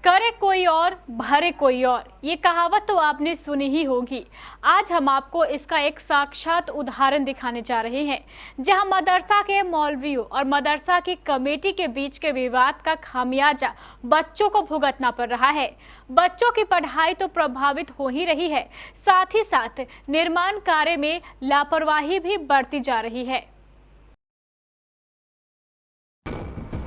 करे कोई और भरे कोई और, ये कहावत तो आपने सुनी ही होगी। आज हम आपको इसका एक साक्षात उदाहरण दिखाने जा रहे हैं, जहां मदरसा के मौलवियों और मदरसा की कमेटी के बीच के विवाद का खामियाजा बच्चों को भुगतना पड़ रहा है। बच्चों की पढ़ाई तो प्रभावित हो ही रही है, साथ ही साथ निर्माण कार्य में लापरवाही भी बढ़ती जा रही है।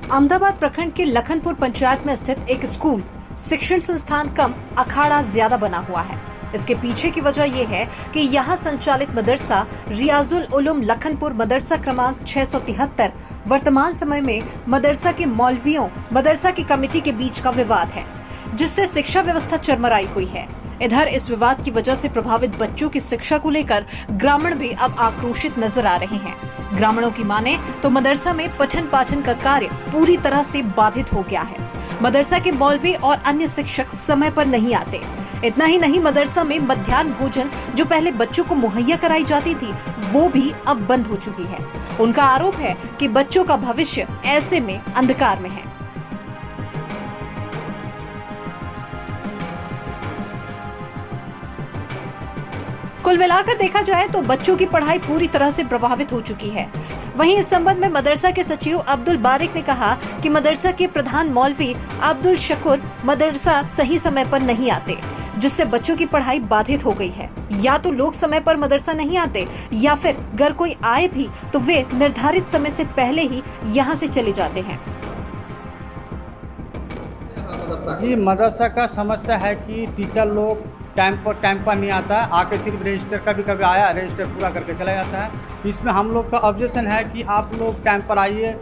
अहमदाबाद प्रखंड के लखनपुर पंचायत में स्थित एक स्कूल शिक्षण संस्थान कम अखाड़ा ज्यादा बना हुआ है। इसके पीछे की वजह यह है कि यहाँ संचालित मदरसा रियाजुल उलूम लखनपुर मदरसा क्रमांक 673 वर्तमान समय में मदरसा के मौलवियों मदरसा की कमेटी के बीच का विवाद है, जिससे शिक्षा व्यवस्था चरमराई हुई है। इधर इस विवाद की वजह से प्रभावित बच्चों की शिक्षा को लेकर ग्रामीण भी अब आक्रोशित नजर आ रहे हैं। ग्रामीणों की माने तो मदरसा में पठन पाठन का कार्य पूरी तरह से बाधित हो गया है। मदरसा के मौलवी और अन्य शिक्षक समय पर नहीं आते। इतना ही नहीं, मदरसा में मध्याह्न भोजन जो पहले बच्चों को मुहैया कराई जाती थी, वो भी अब बंद हो चुकी है। उनका आरोप है कि बच्चों का भविष्य ऐसे में अंधकार में है। कुल मिलाकर देखा जाए तो बच्चों की पढ़ाई पूरी तरह से प्रभावित हो चुकी है। वहीं इस संबंध में मदरसा के सचिव अब्दुल बारिक ने कहा कि मदरसा के प्रधान मौलवी अब्दुल शकूर मदरसा सही समय पर नहीं आते, जिससे बच्चों की पढ़ाई बाधित हो गई है। या तो लोग समय पर मदरसा नहीं आते, या फिर अगर कोई आए भी तो वे निर्धारित समय से पहले ही यहाँ से चले जाते हैं। जी, मदरसा का समस्या है कि टीचर लोग टाइम पर नहीं आता है, आके सिर्फ रजिस्टर कभी आया, रजिस्टर पूरा करके चला जाता है। इसमें हम लोग का ऑब्जेक्शन है कि आप लोग टाइम पर आइए,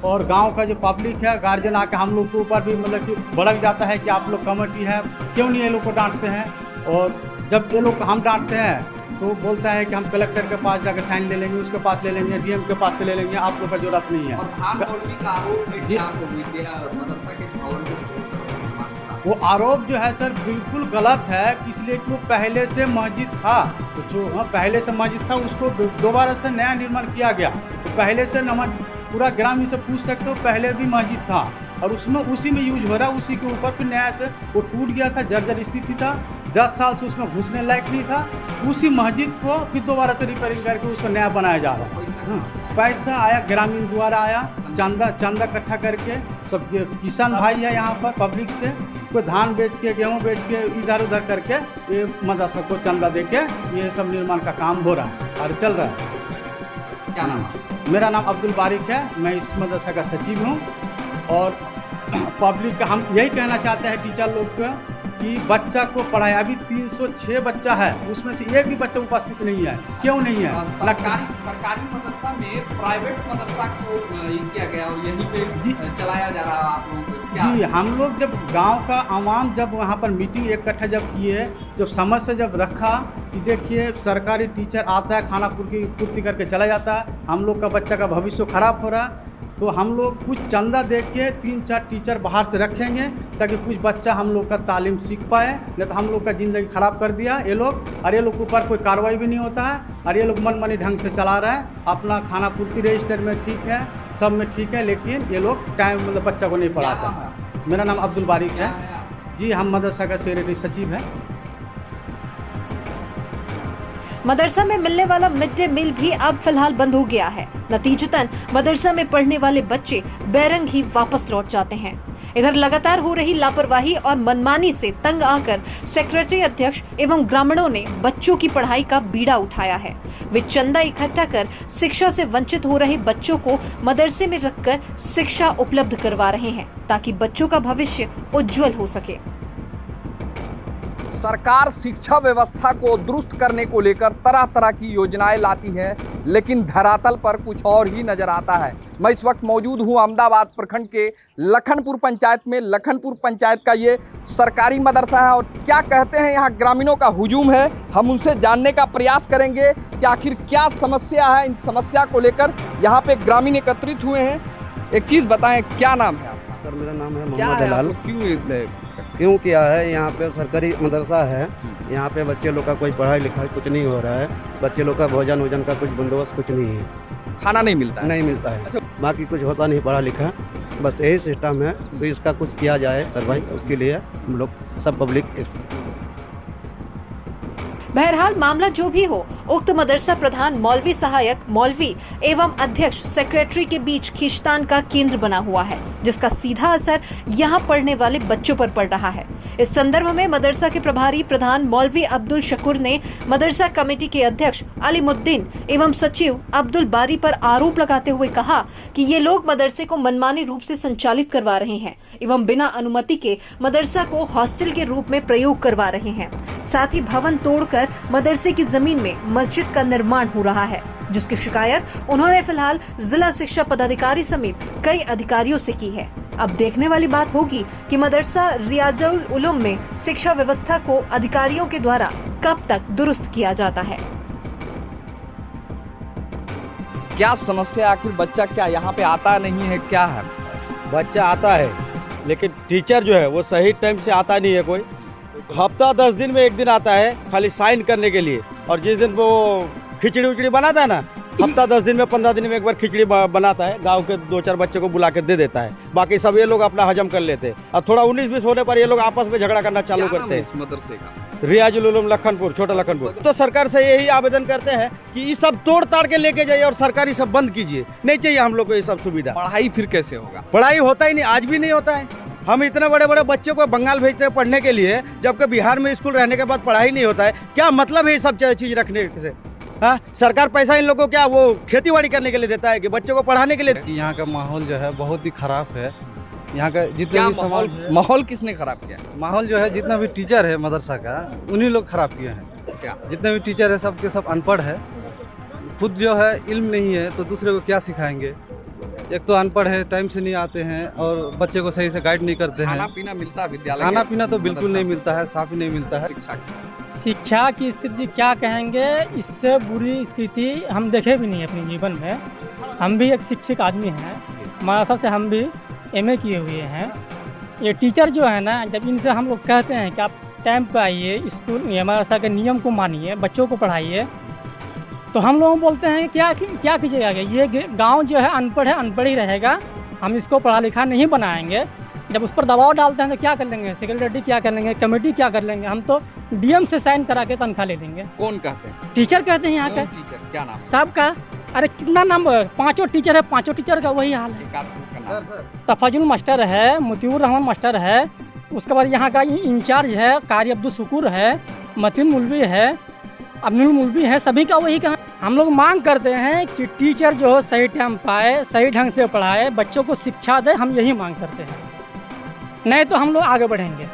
और गांव का जो पब्लिक है, गार्जियन आके हम लोग के ऊपर भी मतलब कि भड़क जाता है कि आप लोग कमेटी है, क्यों नहीं ये लोग को डांटते हैं। और जब ये लोग हम डांटते हैं तो बोलता है कि हम कलेक्टर के पास जाकर साइन ले लेंगे, उसके पास ले लेंगे, डीएम के पास से ले लेंगे, आप लोग का जरूरत नहीं है। और धान मौलवी का आरोप है कि आप मदरसा के भवन को वो आरोप जो है सर बिल्कुल गलत है, इसलिए कि वो पहले से मस्जिद था, तो जो पहले से मस्जिद था उसको दोबारा से नया निर्माण किया गया। तो पहले से नमाज पूरा ग्रामीण से पूछ सकते हो, पहले भी मस्जिद था और उसमें उसी में यूज हो रहा, उसी के ऊपर फिर नया से वो टूट गया था, जर्जर स्थिति था, 10 साल से उसमें घुसने लायक नहीं था। उसी मस्जिद को फिर दोबारा से रिपेयरिंग करके उसको नया बनाया जा रहा है। पैसा आया ग्रामीण द्वारा, आया चंदा इकट्ठा करके, सब किसान भाई है यहाँ पर पब्लिक से, कोई धान बेच के गेहूँ बेच के इधर उधर करके ये मदरसा को चंदा दे के ये सब निर्माण का काम हो रहा है और चल रहा है। क्या नाम है? मेरा नाम अब्दुल बारिक है, मैं इस मदरसा का सचिव हूँ। और पब्लिक का हम यही कहना चाहते हैं टीचर लोग को कि बच्चा को पढ़ाए। अभी 306 बच्चा है, उसमें से एक भी बच्चा उपस्थित नहीं है। क्यों नहीं है? सरकारी मदरसा में प्राइवेट मदरसा को किया गया और यहीं पे चलाया जा रहा है आप लोगों को। जी, हम लोग जब गांव का आवाम जब वहाँ पर मीटिंग इकट्ठा जब किए, जब समस्या जब रखा कि देखिए सरकारी टीचर आता है, खाना पूर्ति करके चला जाता है, हम लोग का बच्चा का भविष्य खराब हो रहा है, तो हम लोग कुछ चंदा दे के 3-4 टीचर बाहर से रखेंगे ताकि कुछ बच्चा हम लोग का तालीम सीख पाए। नहीं तो हम लोग का ज़िंदगी ख़राब कर दिया ये लोग, और ये लोग के ऊपर कोई कार्रवाई भी नहीं होता है, और ये लोग मनमानी ढंग से चला रहा है अपना। खाना पूर्ति रजिस्टर में ठीक है, सब में ठीक है, लेकिन ये लोग टाइम मतलब बच्चा को नहीं पढ़ाता। मेरा नाम अब्दुल बारिक है जी, हम मदरसा का सेक्रेटरी सचिव है। मदरसा में मिलने वाला मिड डे मील भी अब फिलहाल बंद हो गया है। नतीजतन मदरसा में पढ़ने वाले बच्चे बेरंग ही वापस लौट जाते हैं। इधर लगातार हो रही लापरवाही और मनमानी से तंग आकर सेक्रेटरी अध्यक्ष एवं ग्रामीणों ने बच्चों की पढ़ाई का बीड़ा उठाया है। वे चंदा इकट्ठा कर शिक्षा से वंचित हो रहे बच्चों को मदरसे में रखकर शिक्षा उपलब्ध करवा रहे हैं, ताकि बच्चों का भविष्य उज्जवल हो सके। सरकार शिक्षा व्यवस्था को दुरुस्त करने को लेकर तरह तरह की योजनाएं लाती है, लेकिन धरातल पर कुछ और ही नजर आता है। मैं इस वक्त मौजूद हूं अहमदाबाद प्रखंड के लखनपुर पंचायत में। लखनपुर पंचायत का ये सरकारी मदरसा है, और क्या कहते हैं यहाँ ग्रामीणों का हुजूम है, हम उनसे जानने का प्रयास करेंगे कि आखिर क्या समस्या है। इन समस्या को लेकर यहाँ पे ग्रामीण एकत्रित हुए हैं। एक चीज़ बताएं, क्या नाम है आपका? सर मेरा नाम है मोहम्मद दलाल। क्यों किया है? यहाँ पे सरकारी मदरसा है, यहाँ पे बच्चे लोग का कोई पढ़ाई लिखाई कुछ नहीं हो रहा है, बच्चे लोग का भोजन वोजन का कुछ बंदोबस्त कुछ नहीं है। खाना नहीं मिलता है? नहीं मिलता है। अच्छा। बाकी कुछ होता नहीं पढ़ा लिखा, बस यही सिस्टम है। तो इसका कुछ किया जाए कार्रवाई, उसके लिए हम लोग सब पब्लिक। बहरहाल मामला जो भी हो, उक्त मदरसा प्रधान, मौलवी सहायक, मौलवी एवं अध्यक्ष, सेक्रेटरी के बीच खींचतान का केंद्र बना हुआ है, जिसका सीधा असर यहां पढ़ने वाले बच्चों पर पड़ रहा है। इस संदर्भ में मदरसा के प्रभारी प्रधान मौलवी अब्दुल शकूर ने मदरसा कमेटी के अध्यक्ष अलीमुद्दीन एवं सचिव अब्दुल बारी पर आरोप लगाते हुए कहा कि ये लोग मदरसे को मनमानी रूप से संचालित करवा रहे हैं एवं बिना अनुमति के मदरसा को हॉस्टल के रूप में प्रयोग करवा रहे हैं। साथ ही भवन तोड़कर मदरसे की जमीन में मस्जिद का निर्माण हो रहा है, जिसकी शिकायत उन्होंने फिलहाल जिला शिक्षा पदाधिकारी समेत कई अधिकारियों से की है। अब देखने वाली बात होगी कि मदरसा रियाजुल उलूम में शिक्षा व्यवस्था को अधिकारियों के द्वारा कब तक दुरुस्त किया जाता है। क्या समस्या, आखिर बच्चा क्या यहाँ पे आता नहीं है, क्या है? बच्चा आता है लेकिन टीचर जो है वो सही टाइम से आता नहीं है। कोई हफ्ता 10 दिन में एक दिन आता है खाली साइन करने के लिए, और जिस दिन वो खिचड़ी उचड़ी बनाता है ना, हफ्ता 10 दिन में 15 दिन में एक बार खिचड़ी बनाता है, गांव के 2-4 बच्चे को बुला के दे देता है। बाकी सब ये लोग अपना हजम कर लेते हैं, और थोड़ा 19-20 होने पर ये लोग आपस में झगड़ा करना चालू करते हैं। इस मदरसे का रियाजुल उलूम लखनपुर, छोटा लखनपुर। तो सरकार से यही आवेदन करते हैं कि ये सब तोड़ ताड़ के लेके जाइए और सरकारी सब बंद कीजिए। नहीं चाहिए हम लोग को ये सब सुविधा। पढ़ाई फिर कैसे होगा? पढ़ाई होता ही नहीं, आज भी नहीं होता है। हम इतने बड़े बड़े बच्चे को बंगाल भेजते हैं पढ़ने के लिए, जबकि बिहार में स्कूल रहने के बाद पढ़ाई नहीं होता है। क्या मतलब है ये सब चीज़ रखने से? हाँ, सरकार पैसा इन लोगों को क्या वो खेती बाड़ी करने के लिए देता है कि बच्चों को पढ़ाने के लिए? यहाँ का माहौल जो है बहुत ही खराब है। यहाँ का जितने भी समाज, माहौल किसने खराब किया? माहौल जो है जितना भी टीचर है मदरसा का, उन्हीं लोग खराब किए हैं। क्या? जितने भी टीचर है सबके सब अनपढ़ है। खुद जो है इल्म नहीं है तो दूसरे को क्या सिखाएंगे? एक तो अनपढ़ है, टाइम से नहीं आते हैं और बच्चे को सही से गाइड नहीं करते हैं। खाना पीना मिलता है विद्यालय? खाना पीना तो बिल्कुल नहीं मिलता है, साफ ही नहीं मिलता है। शिक्षा की स्थिति क्या कहेंगे, इससे बुरी स्थिति हम देखे भी नहीं अपने जीवन में। हम भी एक शिक्षक आदमी हैं, मदरसा से हम भी एमए किए हुए हैं। ये टीचर जो है ना, जब इनसे हम लोग कहते हैं कि आप टाइम पे आइए स्कूल, मदरसा के नियम को मानिए, बच्चों को पढ़ाइए, तो हम लोग बोलते हैं क्या कीजिएगा? ये गांव जो है अनपढ़ है, अनपढ़ ही रहेगा, हम इसको पढ़ा लिखा नहीं बनाएंगे। जब उस पर दबाव डालते हैं तो क्या कर लेंगे? सेक्रेटरी क्या कर लेंगे? कमेटी क्या कर लेंगे? हम तो डीएम से साइन करा के तनख्वाह ले लेंगे। कौन कहते हैं? टीचर कहते हैं यहाँ का। टीचर क्या नाम? सबका। अरे कितना नाम, 5 टीचर है, 5 टीचर का वही हाल है। तफाजुल मास्टर है, मुतीउर रहमान मास्टर है, उसके बाद यहाँ का इंचार्ज है कारी अब्दुल शुकूर है, मतीन मुलवी है, अब्दुल मुलवी है, सभी का वही कहा। हम लोग मांग करते हैं कि टीचर जो हो सही टाइम पाए, सही ढंग से पढ़ाए, बच्चों को शिक्षा दे। हम यही मांग करते हैं, नहीं तो हम लोग आगे बढ़ेंगे।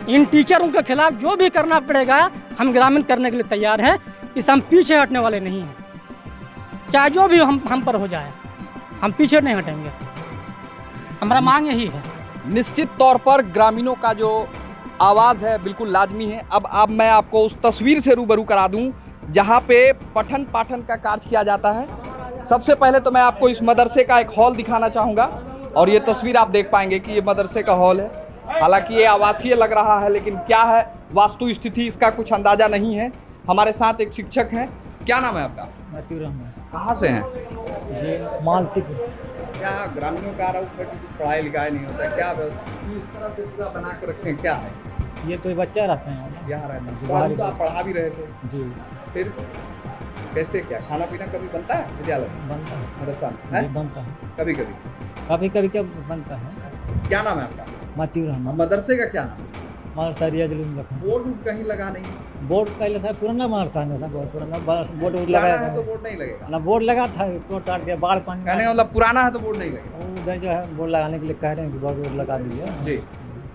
इन टीचरों के खिलाफ जो भी करना पड़ेगा हम ग्रामीण करने के लिए तैयार हैं। इस हम पीछे हटने वाले नहीं हैं, चाहे जो भी हम पर हो जाए, हम पीछे नहीं हटेंगे। हमारा मांग यही है। निश्चित तौर पर ग्रामीणों का जो आवाज़ है बिल्कुल लाजमी है। अब मैं आपको उस तस्वीर से रूबरू करा दूं जहां पे पठन पाठन का कार्य किया जाता है। सबसे पहले तो मैं आपको इस मदरसे का एक हॉल दिखाना चाहूँगा, और ये तस्वीर आप देख पाएंगे कि ये मदरसे का हॉल है। हालांकि ये आवासीय लग रहा है, लेकिन क्या है वास्तु स्थिति इसका कुछ अंदाज़ा नहीं है। हमारे साथ एक शिक्षक हैं। क्या नाम है आपका? मतीउर रहमान। कहाँ से हैं? ये मालतीपुर। क्या ग्रामीणों का आरोप है कि कुछ पढ़ाई लिखाई नहीं होता है? क्या इस तरह से पूरा बना कर रखें, क्या है? ये तो बच्चा रहते हैं यहाँ रहते हैं, तो आप पढ़ा भी रहे थे जी। फिर कैसे, क्या खाना पीना कभी बनता है विद्यालय में, बनता है मदरसा में? जी, बनता है कभी कभी क्या बनता है। क्या नाम है आपका? मतीउर रहमान। मदरसे का क्या नाम है? मदरसा रियाजुल उलूम लखनपुर। बोर्ड कहीं लगा नहीं? बोर्ड पहले था, पुराना मदरसा है, बहुत पुराना बोर्ड पुराना लगाया है तो था बोर्ड नहीं लगेगा ना। बोर्ड लगा था, तोड़ ताड़ दिया, बाढ़ पानी। कहने का मतलब पुराना है तो बोर्ड नहीं लगेगा। उधर जो है बोर्ड लगाने के लिए कह रहे हैं कि बोर्ड लगा दीजिए जी।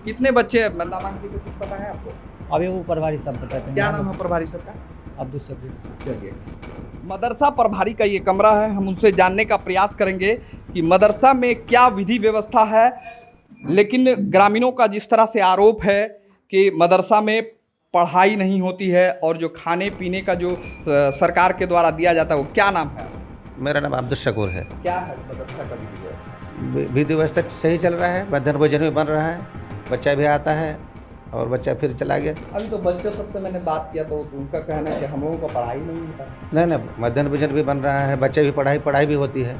कितने बच्चे नामांकित की कुछ पता है आपको? अभी वो प्रभारी सब बताते हैं। क्या नाम है प्रभारी सबका? अब्दुल शकूर। चलिए, मदरसा प्रभारी का ये कमरा है, हम उनसे जानने का प्रयास करेंगे कि मदरसा में क्या विधि व्यवस्था है। लेकिन ग्रामीणों का जिस तरह से आरोप है कि मदरसा में पढ़ाई नहीं होती है और जो खाने पीने का जो सरकार के द्वारा दिया जाता है, वो क्या नाम है? मेरा नाम अब्दुल शकूर है। क्या है मदरसा का विधि व्यवस्था? विधि व्यवस्था सही चल रहा है, मध्याह्न भोजन भी बन रहा है, बच्चा भी आता है, और बच्चा फिर चला गया। अभी तो बच्चों सबसे मैंने बात किया तो उनका कहना है कि हम लोगों को पढ़ाई नहीं मिलता। नहीं, मध्याह्न भोजन भी बन रहा है, बच्चे भी पढ़ाई भी होती है।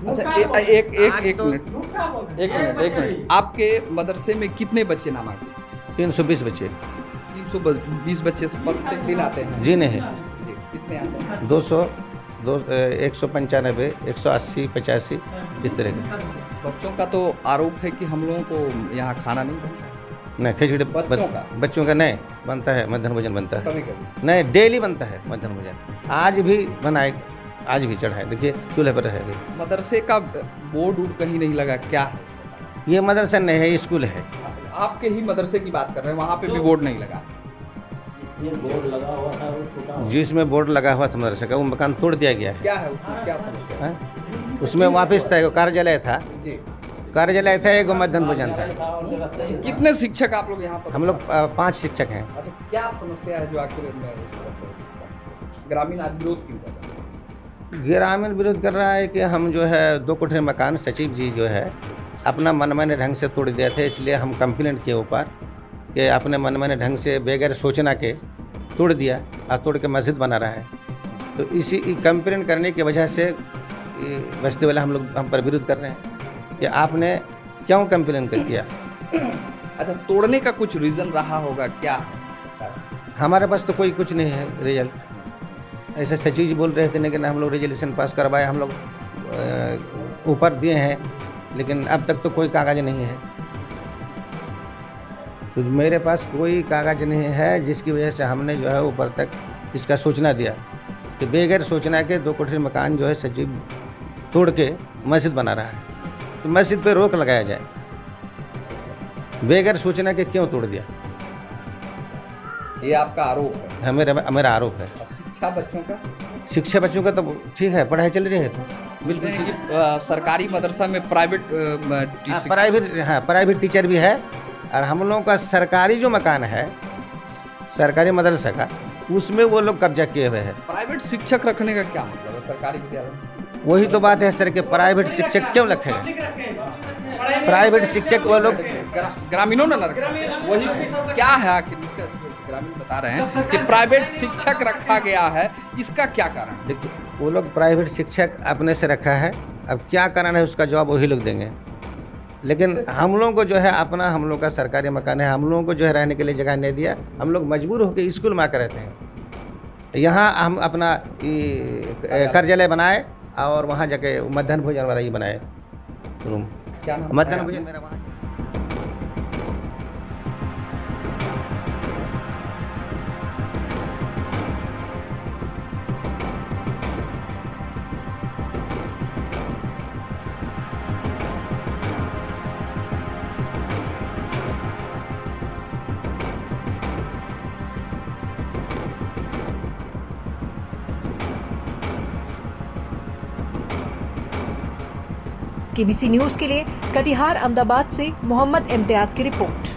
अच्छा, एक मिनट, आपके मदरसे में कितने बच्चे नामांकित? 320 बच्चे। 320 बच्चे प्रत्येक दिन आते हैं? जी नहीं, जी, कितने आते हैं? 200, 195, 180, 85 इस तरह के। बच्चों का तो आरोप है कि हम लोगों को यहाँ खाना नहीं बनता। नहीं, खिचड़ी बच्चों का नहीं बनता है, मध्याह्न भोजन बनता है। कभी नहीं, डेली बनता है मध्याह्न भोजन। आज भी बनाए, आज भी चढ़ा है, देखिए चूल्हे पर है अभी। मदरसे का बोर्ड कहीं नहीं लगा, क्या है? ये मदरसा नहीं है, ये स्कूल है। आपके ही मदरसे की बात कर रहे हैं, वहाँ पे भी बोर्ड नहीं लगा? जिसमें बोर्ड लगा हुआ था मदरसे का, वो मकान तोड़ दिया गया है। क्या है उसमें, क्या समस्या है? उसमें वापस था, एगो कार्यालय था, कार्यालय था, एगो मध्याह्न भोजन था। कितने शिक्षक आप लोग यहाँ पर? हम लोग 5 शिक्षक हैं। अच्छा, क्या समस्या है जो आखिर में इस तरह से ग्रामीण आज विरोध क्यों कर रहे हैं? ग्रामीण विरोध कर रहा है कि हम जो है 2 कोठरी मकान सचिव जी जो है अपना मनमाने ढंग से तोड़ दिए थे, इसलिए हम कंप्लेंट किए ऊपर कि अपने मनमाने ढंग से बगैर सोचना के तोड़ दिया और तोड़ के मस्जिद बना रहा है। तो इसी कंप्लेंट करने की वजह से बस्ती वाले हम पर विरोध कर रहे हैं कि आपने क्यों कंप्लेंट कर किया। अच्छा, तोड़ने का कुछ रीज़न रहा होगा क्या? हमारे पास तो कोई कुछ नहीं है रिजल्ट। ऐसे सचिव जी बोल रहे थे, लेकिन हम लोग रेजोल्यूशन पास करवाए, हम लोग ऊपर दिए हैं, लेकिन अब तक तो कोई कागज़ नहीं है। तो मेरे पास कोई कागज़ नहीं है, जिसकी वजह से हमने जो है ऊपर तक इसका सूचना दिया कि बगैर सूचना के 2 कोठरी मकान जो है सचिव तोड़ के मस्जिद बना रहा है, तो मस्जिद पे रोक लगाया जाए। बगैर सूचना के क्यों तोड़ दिया? ये आपका आरोप है? मेरा आरोप है। शिक्षा बच्चों का तो ठीक है, पढ़ाई चल रही है तो बिल्कुल। सरकारी मदरसा में प्राइवेट टीचर भी है, और हम लोगों का सरकारी जो मकान है सरकारी मदरसा का, उसमें वो लोग कब्जा किए हुए हैं। प्राइवेट शिक्षक रखने का क्या मतलब है सरकारी विद्यालय? वही तो बात है सर कि प्राइवेट शिक्षक क्यों रखेंगे? प्राइवेट शिक्षक वो लोग ग्रामीणों ने रखा, वही क्या है आखिर इसका? ग्रामीण बता रहे हैं कि प्राइवेट शिक्षक रखा गया है, इसका क्या कारण? देखिए, वो लोग प्राइवेट शिक्षक अपने से रखा है, अब क्या कारण है उसका जवाब वही लोग देंगे। लेकिन हम लोगों को जो है अपना, हम लोग का सरकारी मकान है, हम लोगों को जो है रहने के लिए जगह नहीं दिया, हम लोग मजबूर होकर स्कूल में आकर रहते हैं। यहाँ हम अपना कार्यालय बनाए और वहाँ जाके मध्याह्न भोजन वाला ही बनाए रूम। क्या नाम? मध्याह्न भोजन मेरा वहाँ। केबीसी न्यूज के लिए कटिहार अहमदाबाद से मोहम्मद इम्तियाज की रिपोर्ट।